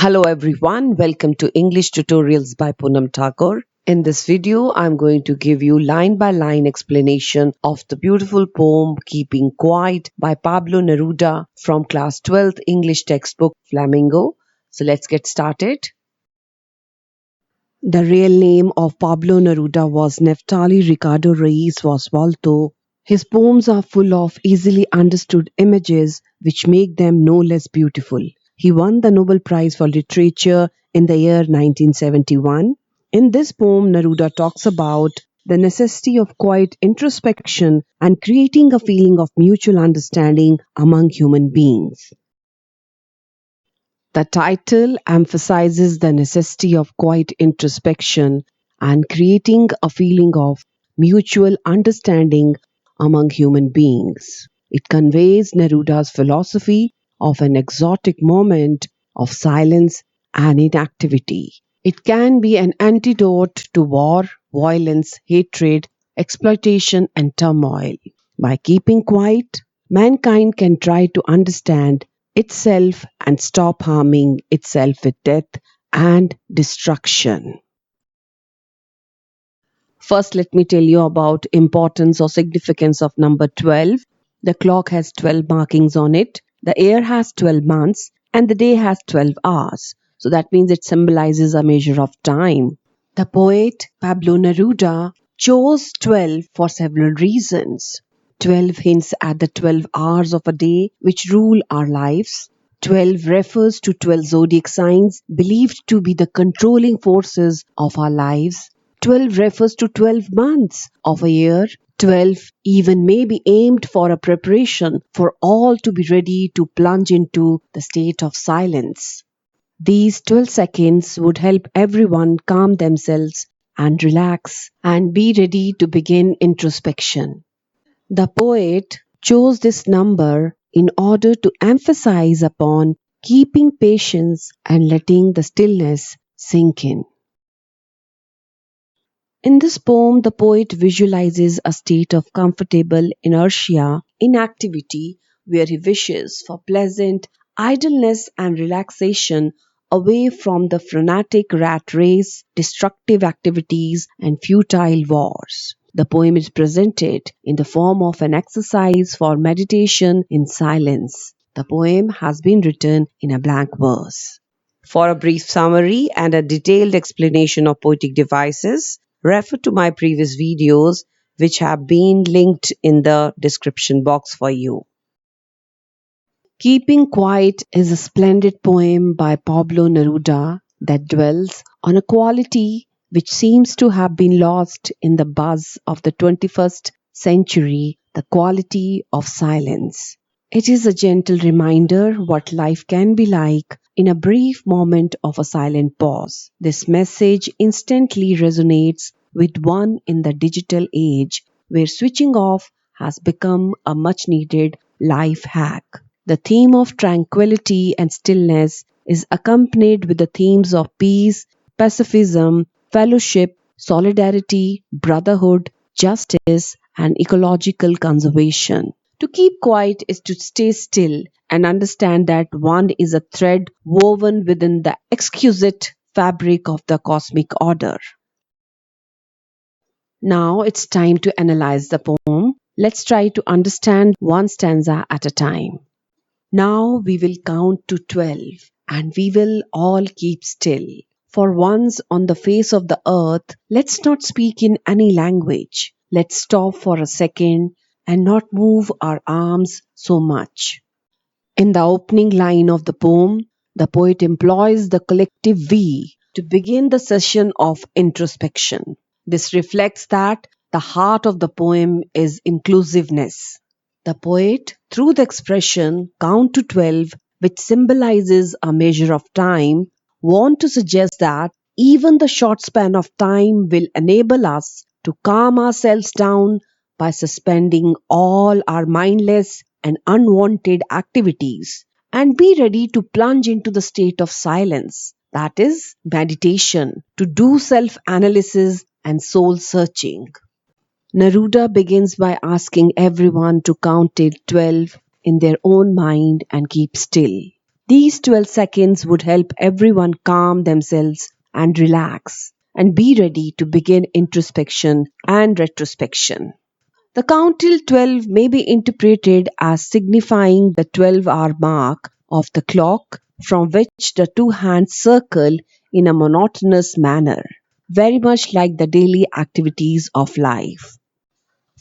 Hello everyone, welcome to English Tutorials by Poonam Thakur. In this video, I'm going to give you line by line explanation of the beautiful poem Keeping Quiet by Pablo Neruda from class 12th English textbook Flamingo. So let's get started. The real name of Pablo Neruda was Neftali Ricardo Reyes Osvaldo. His poems are full of easily understood images which make them no less beautiful. He won the Nobel Prize for Literature in the year 1971. In this poem, Neruda talks about the necessity of quiet introspection and creating a feeling of mutual understanding among human beings. The title emphasizes the necessity of quiet introspection and creating a feeling of mutual understanding among human beings. It conveys Neruda's philosophy of an exotic moment of silence and inactivity. It can be an antidote to war, violence, hatred, exploitation, and turmoil. By keeping quiet, mankind can try to understand itself and stop harming itself with death and destruction. First, let me tell you about importance or significance of number 12. The clock has 12 markings on it. The year has 12 months and the day has 12 hours. So that means it symbolizes a measure of time. The poet Pablo Neruda chose 12 for several reasons. 12 hints at the 12 hours of a day which rule our lives. 12 refers to 12 zodiac signs believed to be the controlling forces of our lives. 12 refers to 12 months of a year. 12 even may be aimed for a preparation for all to be ready to plunge into the state of silence. These 12 seconds would help everyone calm themselves and relax and be ready to begin introspection. The poet chose this number in order to emphasize upon keeping patience and letting the stillness sink in. In this poem, the poet visualizes a state of comfortable inertia, inactivity, where he wishes for pleasant idleness and relaxation away from the frenetic rat race, destructive activities, and futile wars. The poem is presented in the form of an exercise for meditation in silence. The poem has been written in a blank verse. For a brief summary and a detailed explanation of poetic devices, refer to my previous videos which have been linked in the description box for you. Keeping Quiet is a splendid poem by Pablo Neruda that dwells on a quality which seems to have been lost in the buzz of the 21st century, the quality of silence. It is a gentle reminder what life can be like in a brief moment of a silent pause. This message instantly resonates with one in the digital age where switching off has become a much needed life hack. The theme of tranquility and stillness is accompanied with the themes of peace, pacifism, fellowship, solidarity, brotherhood, justice, and ecological conservation. To keep quiet is to stay still and understand that one is a thread woven within the exquisite fabric of the cosmic order. Now it's time to analyze the poem. Let's try to understand one stanza at a time. Now we will count to 12 and we will all keep still. For once on the face of the earth, let's not speak in any language. Let's stop for a second and not move our arms so much. In the opening line of the poem, the poet employs the collective we to begin the session of introspection. This reflects that the heart of the poem is inclusiveness. The poet, through the expression count to 12, which symbolizes a measure of time, want to suggest that even the short span of time will enable us to calm ourselves down by suspending all our mindless and unwanted activities and be ready to plunge into the state of silence, that is, meditation, to do self-analysis and soul-searching. Neruda begins by asking everyone to count till 12 in their own mind and keep still. These 12 seconds would help everyone calm themselves and relax and be ready to begin introspection and retrospection. The count till 12 may be interpreted as signifying the 12-hour mark of the clock from which the two hands circle in a monotonous manner, very much like the daily activities of life.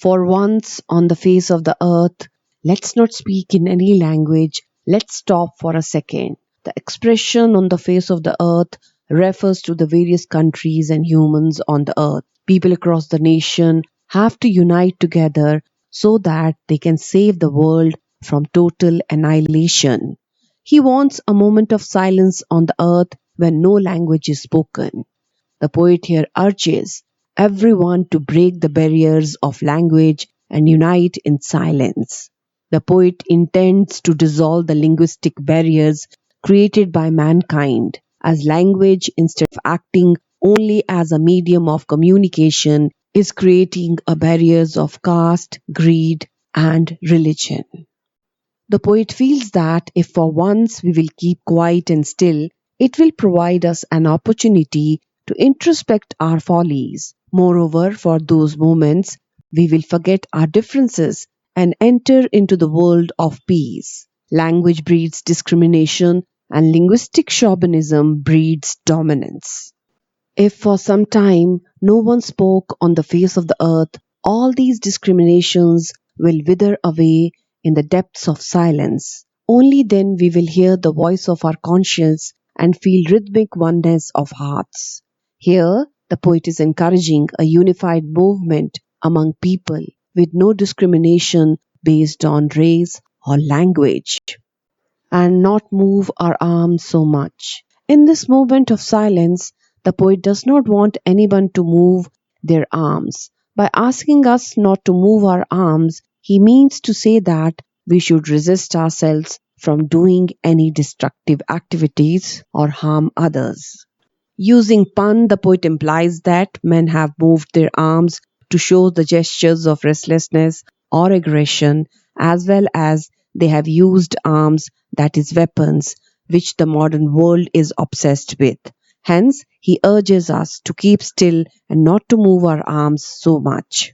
For once on the face of the earth, let's not speak in any language. Let's stop for a second. The expression on the face of the earth refers to the various countries and humans on the earth. People across the nation have to unite together so that they can save the world from total annihilation. He wants a moment of silence on the earth when no language is spoken. The poet here urges everyone to break the barriers of language and unite in silence. The poet intends to dissolve the linguistic barriers created by mankind, as language, instead of acting only as a medium of communication, is creating a barriers of caste, greed, and religion. The poet feels that if for once we will keep quiet and still, it will provide us an opportunity to introspect our follies. Moreover, for those moments, we will forget our differences and enter into the world of peace. Language breeds discrimination and linguistic chauvinism breeds dominance. If for some time no one spoke on the face of the earth, all these discriminations will wither away in the depths of silence. Only then we will hear the voice of our conscience and feel rhythmic oneness of hearts. Here, the poet is encouraging a unified movement among people with no discrimination based on race or language, and not move our arms so much. In this moment of silence, the poet does not want anyone to move their arms. By asking us not to move our arms, he means to say that we should resist ourselves from doing any destructive activities or harm others. Using pun, the poet implies that men have moved their arms to show the gestures of restlessness or aggression, as well as they have used arms, that is, weapons, which the modern world is obsessed with. Hence, he urges us to keep still and not to move our arms so much.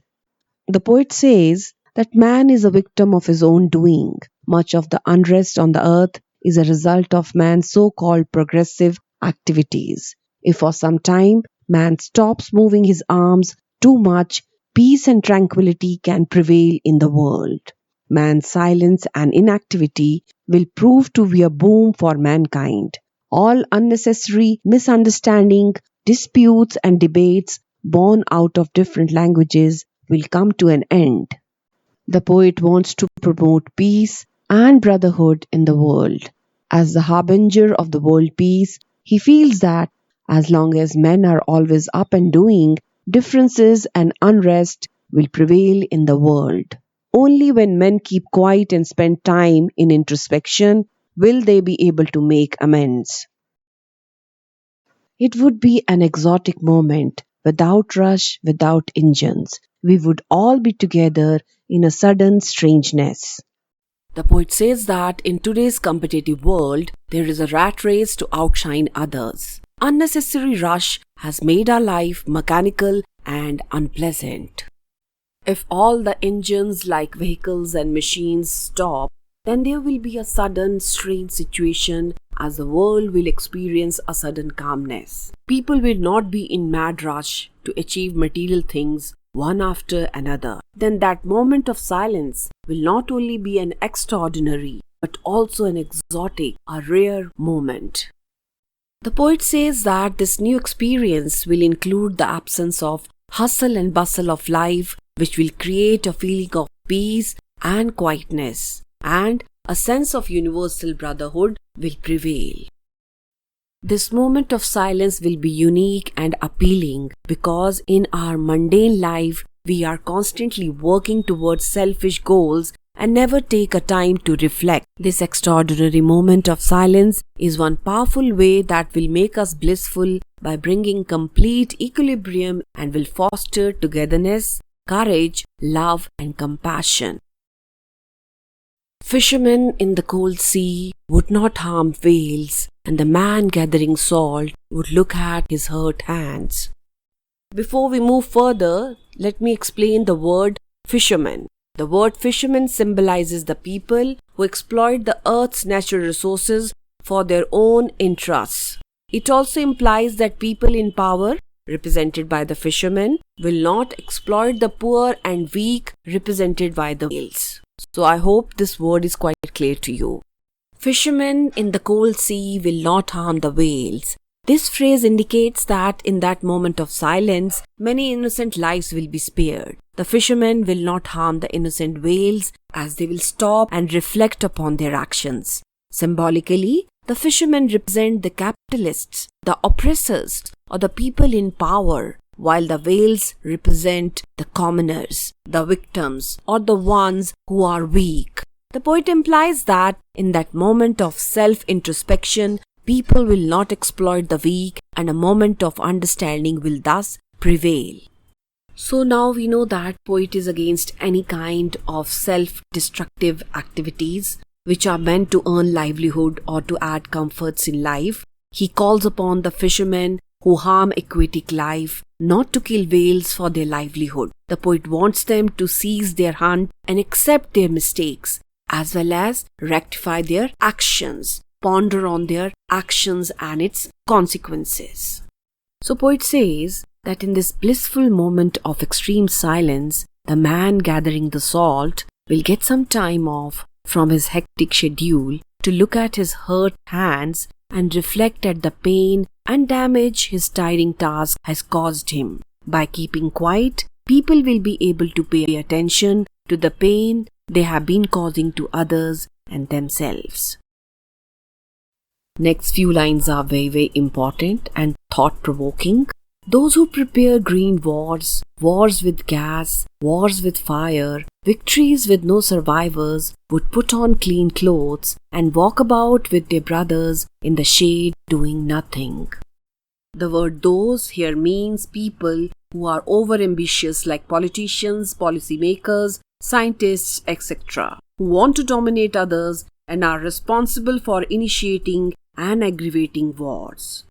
The poet says that man is a victim of his own doing. Much of the unrest on the earth is a result of man's so-called progressive activities. If for some time man stops moving his arms too much, peace and tranquility can prevail in the world. Man's silence and inactivity will prove to be a boon for mankind. All unnecessary misunderstanding, disputes and debates born out of different languages will come to an end. The poet wants to promote peace and brotherhood in the world. As the harbinger of the world peace, he feels that as long as men are always up and doing, differences and unrest will prevail in the world. Only when men keep quiet and spend time in introspection will they be able to make amends. It would be an exotic moment, without rush, without engines. We would all be together in a sudden strangeness. The poet says that in today's competitive world, there is a rat race to outshine others. Unnecessary rush has made our life mechanical and unpleasant. If all the engines like vehicles and machines stop, then there will be a sudden strange situation as the world will experience a sudden calmness. People will not be in mad rush to achieve material things one after another. Then that moment of silence will not only be an extraordinary but also an exotic, a rare moment. The poet says that this new experience will include the absence of hustle and bustle of life, which will create a feeling of peace and quietness, and a sense of universal brotherhood will prevail. This moment of silence will be unique and appealing because in our mundane life, we are constantly working towards selfish goals and never take a time to reflect. This extraordinary moment of silence is one powerful way that will make us blissful by bringing complete equilibrium and will foster togetherness, courage, love, and compassion. Fishermen in the cold sea would not harm whales, and the man gathering salt would look at his hurt hands. Before we move further, let me explain the word fisherman. The word fisherman symbolizes the people who exploit the earth's natural resources for their own interests. It also implies that people in power, represented by the fishermen, will not exploit the poor and weak, represented by the whales. So I hope this word is quite clear to you. Fishermen in the cold sea will not harm the whales. This phrase indicates that in that moment of silence, many innocent lives will be spared. The fishermen will not harm the innocent whales as they will stop and reflect upon their actions. Symbolically, the fishermen represent the capitalists, the oppressors, or the people in power, while the whales represent the commoners, the victims, or the ones who are weak. The poet implies that in that moment of self-introspection, people will not exploit the weak, and a moment of understanding will thus prevail. So now we know that poet is against any kind of self-destructive activities which are meant to earn livelihood or to add comforts in life. He calls upon the fishermen who harm aquatic life not to kill whales for their livelihood. The poet wants them to cease their hunt and accept their mistakes, as well as rectify their actions, ponder on their actions and its consequences. So poet says that in this blissful moment of extreme silence, the man gathering the salt will get some time off from his hectic schedule to look at his hurt hands and reflect at the pain and damage his tiring task has caused him. By keeping quiet, people will be able to pay attention to the pain they have been causing to others and themselves. Next few lines are very important and thought-provoking. Those who prepare green wars, wars with gas, wars with fire, victories with no survivors, would put on clean clothes and walk about with their brothers in the shade doing nothing. The word those here means people who are over-ambitious like politicians, policymakers, scientists, etc., who want to dominate others and are responsible for initiating and aggravating wars.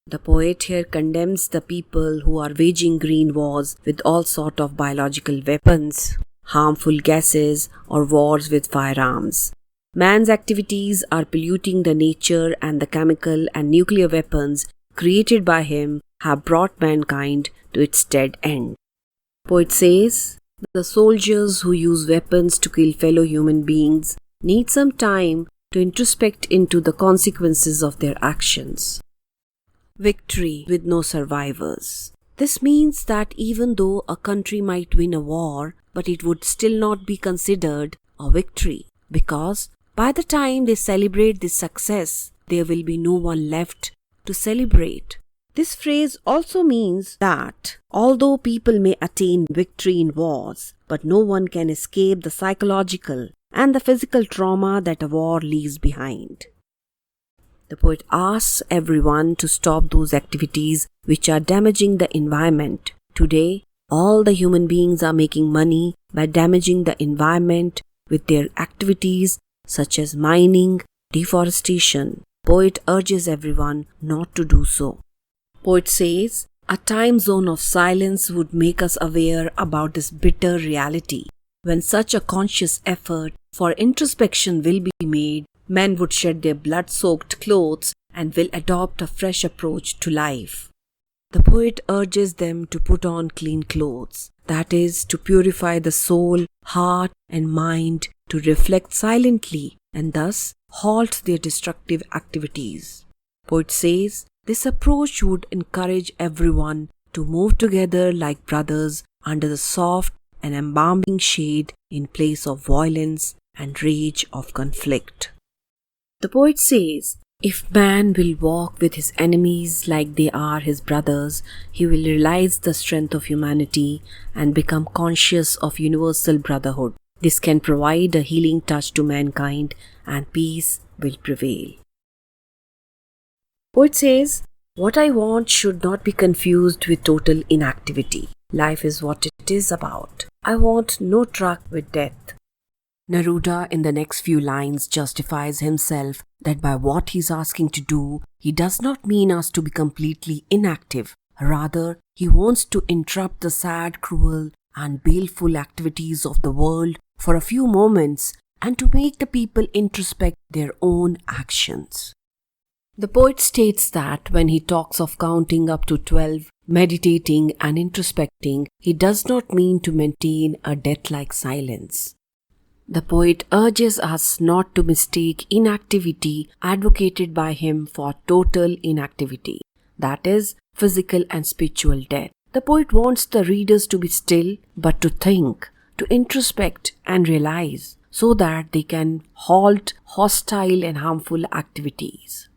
The poet here condemns the people who are waging green wars with all sorts of biological weapons, harmful gases, or wars with firearms. Man's activities are polluting the nature, and the chemical and nuclear weapons created by him have brought mankind to its dead end. Poet says, the soldiers who use weapons to kill fellow human beings need some time to introspect into the consequences of their actions. Victory with no survivors. This means that even though a country might win a war, but it would still not be considered a victory, because by the time they celebrate this success, there will be no one left to celebrate. This phrase also means that although people may attain victory in wars, but no one can escape the psychological and the physical trauma that a war leaves behind. The poet asks everyone to stop those activities which are damaging the environment. Today, all the human beings are making money by damaging the environment with their activities such as mining, deforestation. Poet urges everyone not to do so. Poet says, a time zone of silence would make us aware about this bitter reality. When such a conscious effort for introspection will be made, men would shed their blood-soaked clothes and will adopt a fresh approach to life. The poet urges them to put on clean clothes, that is, to purify the soul, heart, and mind, to reflect silently and thus halt their destructive activities. Poet says, this approach would encourage everyone to move together like brothers under the soft and embalming shade in place of violence and rage of conflict. The poet says, if man will walk with his enemies like they are his brothers, he will realize the strength of humanity and become conscious of universal brotherhood. This can provide a healing touch to mankind and peace will prevail. Poet says, what I want should not be confused with total inactivity. Life is what it is about. I want no truck with death. Neruda, in the next few lines, justifies himself that by what he's asking to do, he does not mean us to be completely inactive. Rather, he wants to interrupt the sad, cruel, and baleful activities of the world for a few moments and to make the people introspect their own actions. The poet states that when he talks of counting up to 12, meditating and introspecting, he does not mean to maintain a death-like silence. The poet urges us not to mistake inactivity advocated by him for total inactivity, that is, physical and spiritual death. The poet wants the readers to be still, but to think, to introspect and realize, so that they can halt hostile and harmful activities.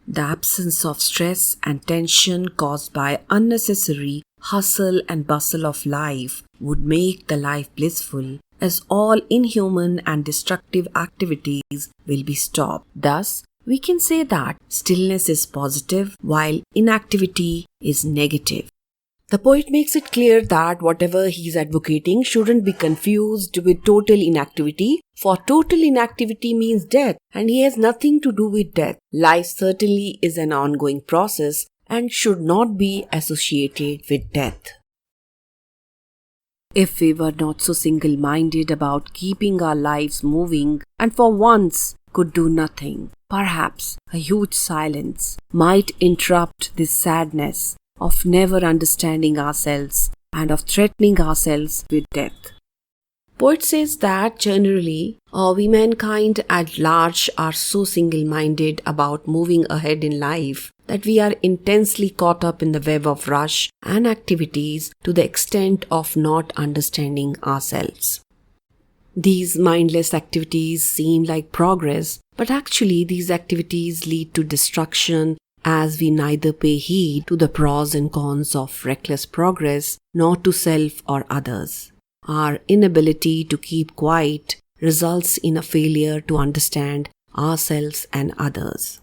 The absence of stress and tension caused by unnecessary hustle and bustle of life would make the life blissful, as all inhuman and destructive activities will be stopped. Thus, we can say that stillness is positive while inactivity is negative. The poet makes it clear that whatever he is advocating shouldn't be confused with total inactivity, for total inactivity means death, and he has nothing to do with death. Life certainly is an ongoing process and should not be associated with death. If we were not so single-minded about keeping our lives moving and for once could do nothing, perhaps a huge silence might interrupt this sadness of never understanding ourselves and of threatening ourselves with death. Poet says that generally, we mankind at large are so single-minded about moving ahead in life that we are intensely caught up in the web of rush and activities to the extent of not understanding ourselves. These mindless activities seem like progress, but actually these activities lead to destruction, as we neither pay heed to the pros and cons of reckless progress nor to self or others. Our inability to keep quiet results in a failure to understand ourselves and others.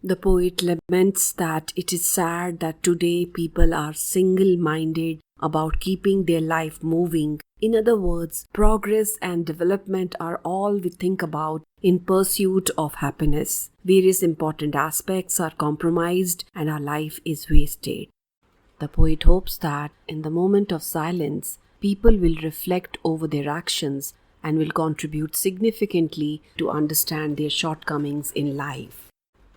The poet laments that it is sad that today people are single-minded about keeping their life moving. In other words, progress and development are all we think about in pursuit of happiness. Various important aspects are compromised and our life is wasted. The poet hopes that in the moment of silence, people will reflect over their actions and will contribute significantly to understand their shortcomings in life.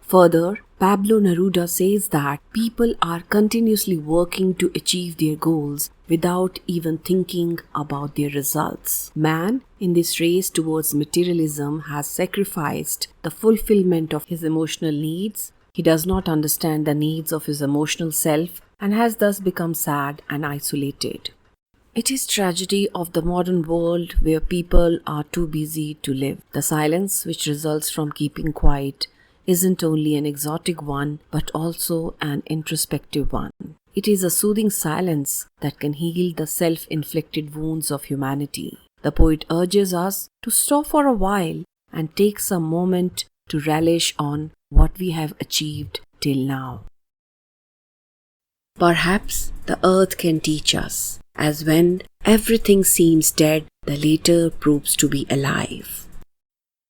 Further, Pablo Neruda says that people are continuously working to achieve their goals without even thinking about their results. Man, in this race towards materialism, has sacrificed the fulfillment of his emotional needs. He does not understand the needs of his emotional self and has thus become sad and isolated. It is tragedy of the modern world where people are too busy to live. The silence which results from keeping quiet isn't only an exotic one, but also an introspective one. It is a soothing silence that can heal the self-inflicted wounds of humanity. The poet urges us to stop for a while and take some moment to relish on what we have achieved till now. Perhaps the earth can teach us, as when everything seems dead, the later proves to be alive.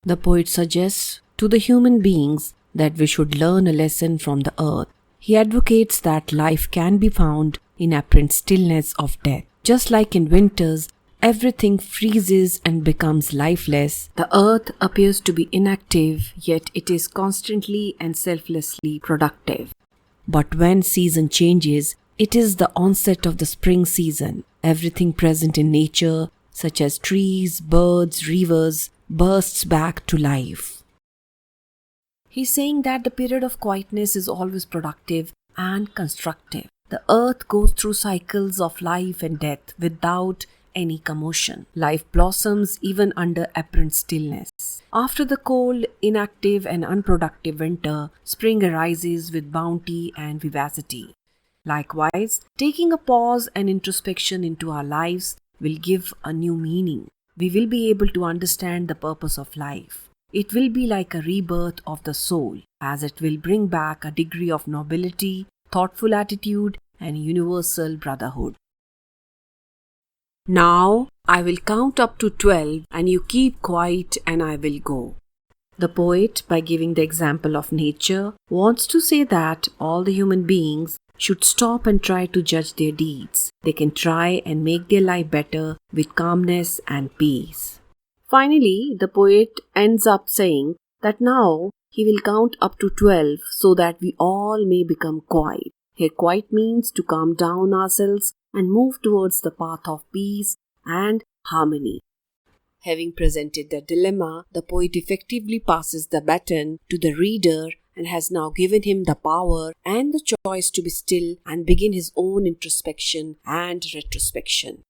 The poet suggests to the human beings that we should learn a lesson from the earth. He advocates that life can be found in apparent stillness of death. Just like in winters, everything freezes and becomes lifeless. The earth appears to be inactive, yet it is constantly and selflessly productive. But when season changes, it is the onset of the spring season. Everything present in nature, such as trees, birds, rivers, bursts back to life. He's saying that the period of quietness is always productive and constructive. The earth goes through cycles of life and death without any commotion. Life blossoms even under apparent stillness. After the cold, inactive and unproductive winter, spring arises with bounty and vivacity. Likewise, taking a pause and introspection into our lives will give a new meaning. We will be able to understand the purpose of life. It will be like a rebirth of the soul, as it will bring back a degree of nobility, thoughtful attitude, and universal brotherhood. Now I will count up to 12 and you keep quiet and I will go. The poet, by giving the example of nature, wants to say that all the human beings should stop and try to judge their deeds. They can try and make their life better with calmness and peace. Finally, the poet ends up saying that now he will count up to 12 so that we all may become quiet. Here, quiet means to calm down ourselves and move towards the path of peace and harmony. Having presented the dilemma, the poet effectively passes the baton to the reader and has now given him the power and the choice to be still and begin his own introspection and retrospection.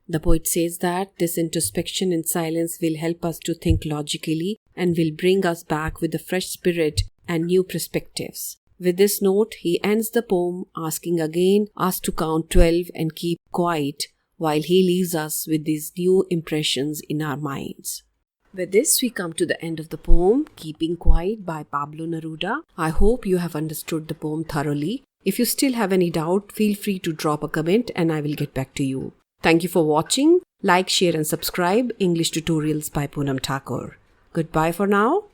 The poet says that this introspection and silence will help us to think logically and will bring us back with a fresh spirit and new perspectives. With this note, he ends the poem asking again us to count 12 and keep quiet while he leaves us with these new impressions in our minds. With this, we come to the end of the poem, Keeping Quiet by Pablo Neruda. I hope you have understood the poem thoroughly. If you still have any doubt, feel free to drop a comment and I will get back to you. Thank you for watching. Like, share and subscribe English Tutorials by Poonam Thakur. Goodbye for now.